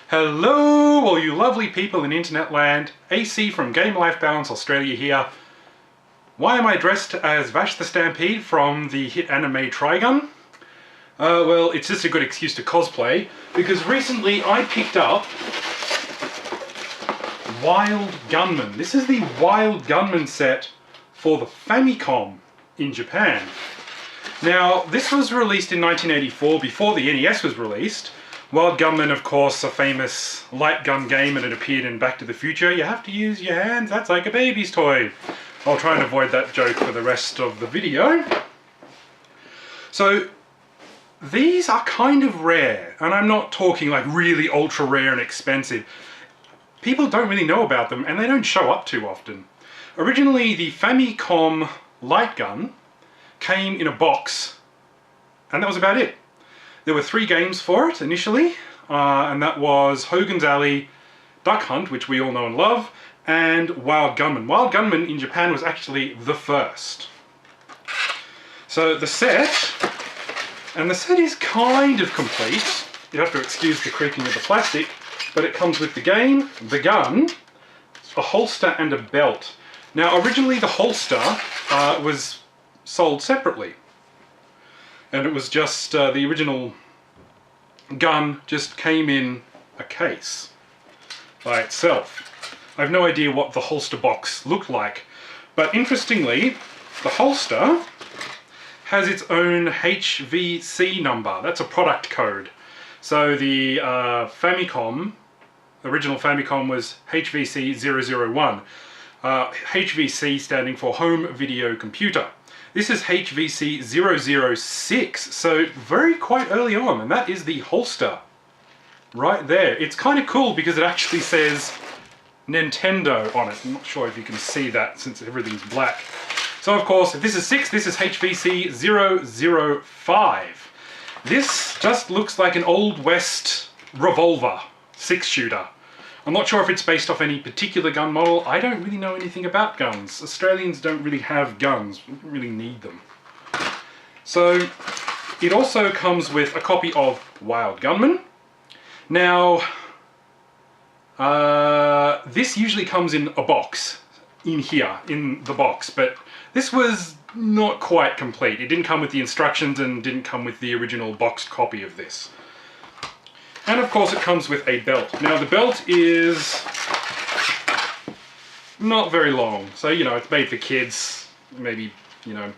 Hello, all you lovely people in internet land. AC from Game Life Balance Australia here. Why am I dressed as Vash the Stampede from the hit anime Trigun? Well, it's just a good excuse to cosplay, because recently I picked up Wild Gunman. This is the Wild Gunman set for the Famicom in Japan. Now, this was released in 1984, before the NES was released. Wild Gunman, of course, a famous light gun game, and it appeared in Back to the Future. You have to use your hands, that's like a baby's toy. I'll try and avoid that joke for the rest of the video. So, these are kind of rare, and I'm not talking like really ultra rare and expensive. People don't really know about them, and they don't show up too often. Originally, the Famicom light gun came in a box, and that was about it. There were 3 games for it initially, and that was Hogan's Alley, Duck Hunt, which we all know and love, and Wild Gunman. Wild Gunman in Japan was actually the first. So the set is kind of complete. You have to excuse the creaking of the plastic, but it comes with the game, the gun, a holster and a belt. Now originally the holster was sold separately. And it was just, the original gun just came in a case by itself. I have no idea what the holster box looked like, but interestingly, the holster has its own HVC number. That's a product code. So the Famicom, original Famicom was HVC001. HVC standing for Home Video Computer. This is HVC006, so quite early on, and that is the holster right there. It's kind of cool because it actually says Nintendo on it. I'm not sure if you can see that since everything's black. So of course, if this is 6, this is HVC005. This just looks like an Old West revolver 6-shooter. I'm not sure if it's based off any particular gun model. I don't really know anything about guns. Australians don't really have guns. We don't really need them. So, it also comes with a copy of Wild Gunman. Now, this usually comes in a box, in here, in the box, but this was not quite complete. It didn't come with the instructions and didn't come with the original boxed copy of this. And of course it comes with a belt. Now the belt is not very long. So, you know, it's made for kids. Maybe, you know,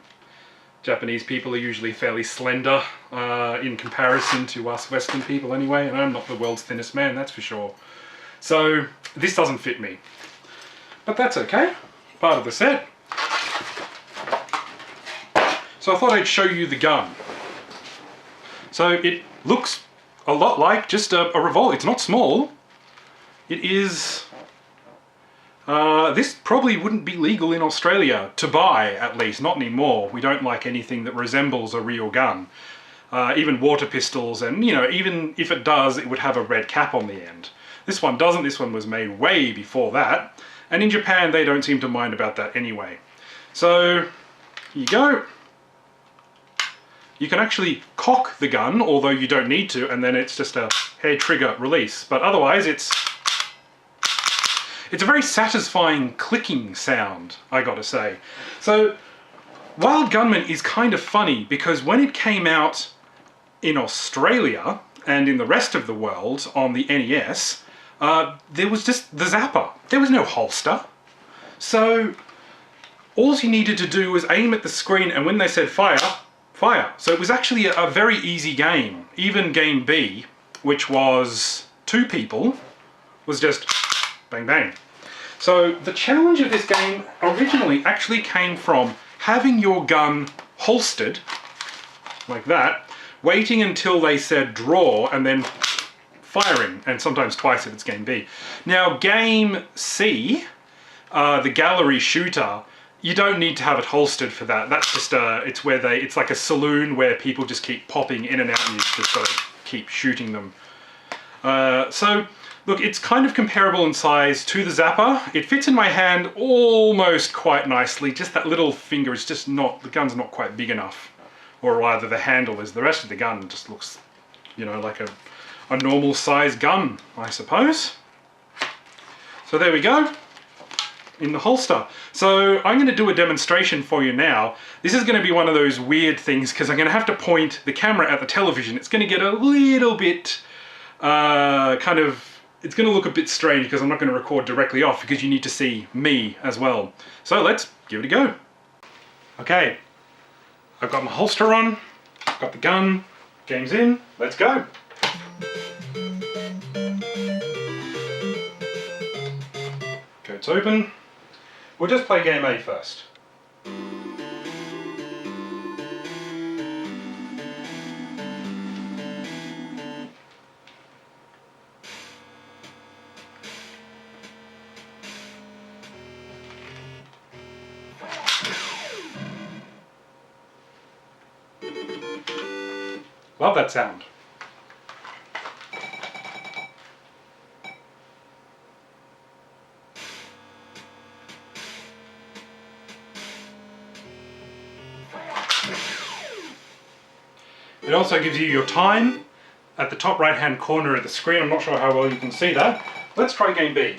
Japanese people are usually fairly slender in comparison to us Western people anyway. And I'm not the world's thinnest man, that's for sure. So this doesn't fit me. But that's okay. Part of the set. So I thought I'd show you the gun. So it looks a lot like just a revolver. It's not small. It is... this probably wouldn't be legal in Australia to buy, at least. Not anymore. We don't like anything that resembles a real gun. Even water pistols, and you know, even if it does, it would have a red cap on the end. This one doesn't. This one was made way before that. And in Japan, they don't seem to mind about that anyway. So, here you go. You can actually cock the gun, although you don't need to, and then it's just a hair trigger release. But otherwise, it's a very satisfying clicking sound, I gotta say. So, Wild Gunman is kind of funny, because when it came out in Australia, and in the rest of the world on the NES, there was just the zapper. There was no holster. So, all you needed to do was aim at the screen, and when they said fire, fire. So it was actually a very easy game. Even game B, which was 2 people, was just bang bang. So the challenge of this game originally actually came from having your gun holstered, like that, waiting until they said draw, and then firing, and sometimes twice if it's game B. Now game C, the gallery shooter, you don't need to have it holstered for that. That's just it's where it's like a saloon where people just keep popping in and out and you just gotta keep shooting them. So, look, it's kind of comparable in size to the zapper. It fits in my hand almost quite nicely. Just that little finger is just not, the gun's not quite big enough. Or rather the handle is. The rest of the gun just looks, you know, like a a normal size gun, I suppose. So there we go, in the holster. So I'm going to do a demonstration for you now. This is going to be one of those weird things because I'm going to have to point the camera at the television. It's going to get a little bit it's going to look a bit strange because I'm not going to record directly off because you need to see me as well. So let's give it a go. Okay, I've got my holster on, I've got the gun, game's in, let's go. Code's open. We'll just play game A first. Love that sound. It also gives you your time at the top right hand corner of the screen. I'm not sure how well you can see that. Let's try game B.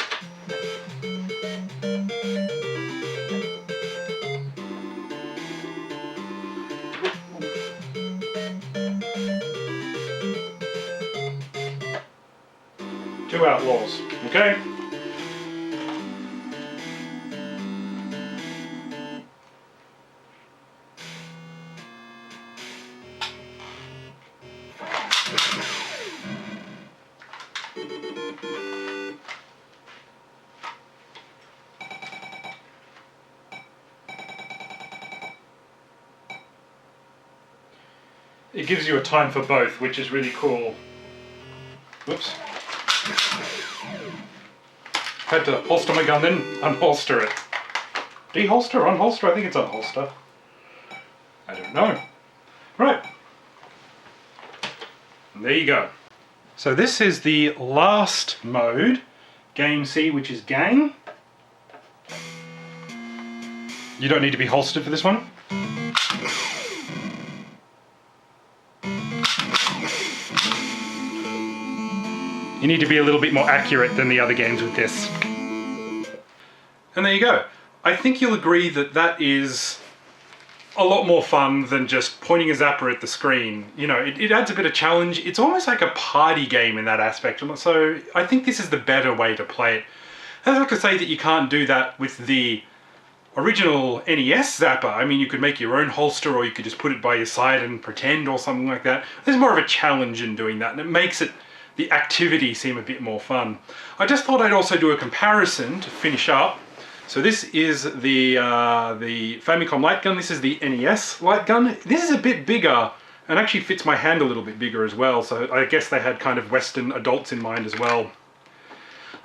Two outlaws, okay? It gives you a time for both, which is really cool. Whoops. Had to holster my gun, then unholster it. Deholster, unholster? I think it's unholster. I don't know. Right. And there you go. So this is the last mode, game C, which is gang. You don't need to be holstered for this one. You need to be a little bit more accurate than the other games with this. And there you go. I think you'll agree that that is a lot more fun than just pointing a zapper at the screen. You know, it adds a bit of challenge. It's almost like a party game in that aspect. So I think this is the better way to play it. That's not to say that you can't do that with the original NES zapper. I mean, you could make your own holster or you could just put it by your side and pretend or something like that. There's more of a challenge in doing that, and it makes the activity seem a bit more fun. I just thought I'd also do a comparison to finish up. So this is the Famicom light gun. This is the NES light gun. This is a bit bigger and actually fits my hand a little bit bigger as well. So I guess they had kind of Western adults in mind as well.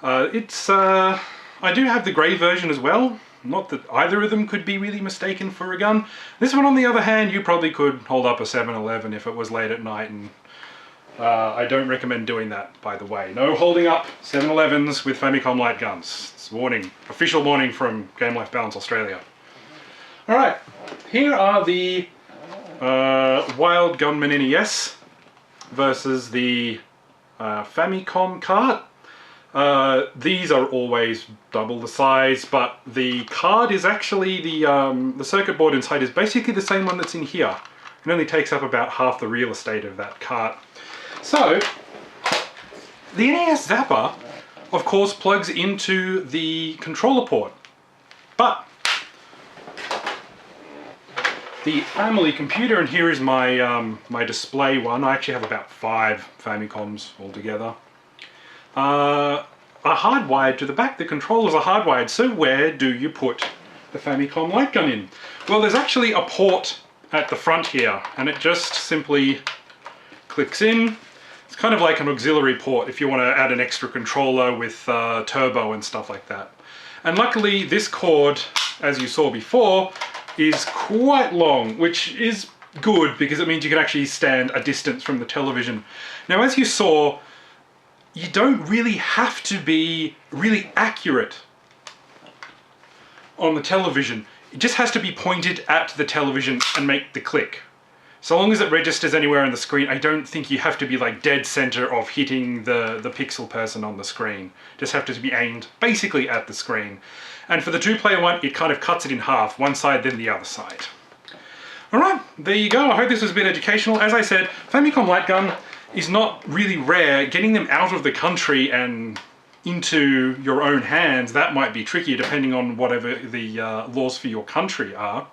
I do have the grey version as well. Not that either of them could be really mistaken for a gun. This one, on the other hand, you probably could hold up a 7-Eleven if it was late at night, and I don't recommend doing that, by the way. No holding up 7-Elevens with Famicom light guns. It's warning. Official warning from Game Life Balance Australia. Alright, here are the Wild Gunman NES versus the Famicom cart. These are always double the size, but the card is actually, the circuit board inside is basically the same one that's in here. It only takes up about half the real estate of that cart. So, the NES Zapper, of course, plugs into the controller port, but the family computer, and here is my my display one. I actually have about 5 Famicoms altogether. Are hardwired to the back. The controllers are hardwired. So where do you put the Famicom light gun in? Well, there's actually a port at the front here, and it just simply clicks in. It's kind of like an auxiliary port if you want to add an extra controller with turbo and stuff like that. And luckily this cord, as you saw before, is quite long, which is good because it means you can actually stand a distance from the television. Now, as you saw, you don't really have to be really accurate on the television. It just has to be pointed at the television and make the click. So long as it registers anywhere on the screen, I don't think you have to be like dead center of hitting the pixel person on the screen. Just have to be aimed basically at the screen. And for the 2-player one, it kind of cuts it in half, one side then the other side. Alright, there you go. I hope this was a bit educational. As I said, Famicom light gun is not really rare. Getting them out of the country and into your own hands, that might be tricky depending on whatever the laws for your country are.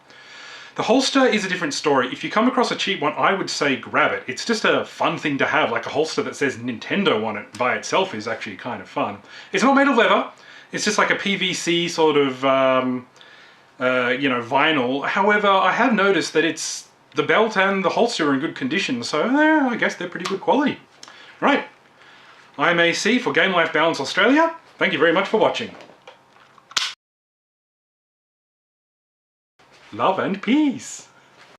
The holster is a different story. If you come across a cheap one, I would say grab it. It's just a fun thing to have, like a holster that says Nintendo on it by itself is actually kind of fun. It's not made of leather. It's just like a PVC sort of, vinyl. However, I have noticed that the belt and the holster are in good condition, so I guess they're pretty good quality. Right, I'm AC for Game Life Balance Australia. Thank you very much for watching. Love and peace.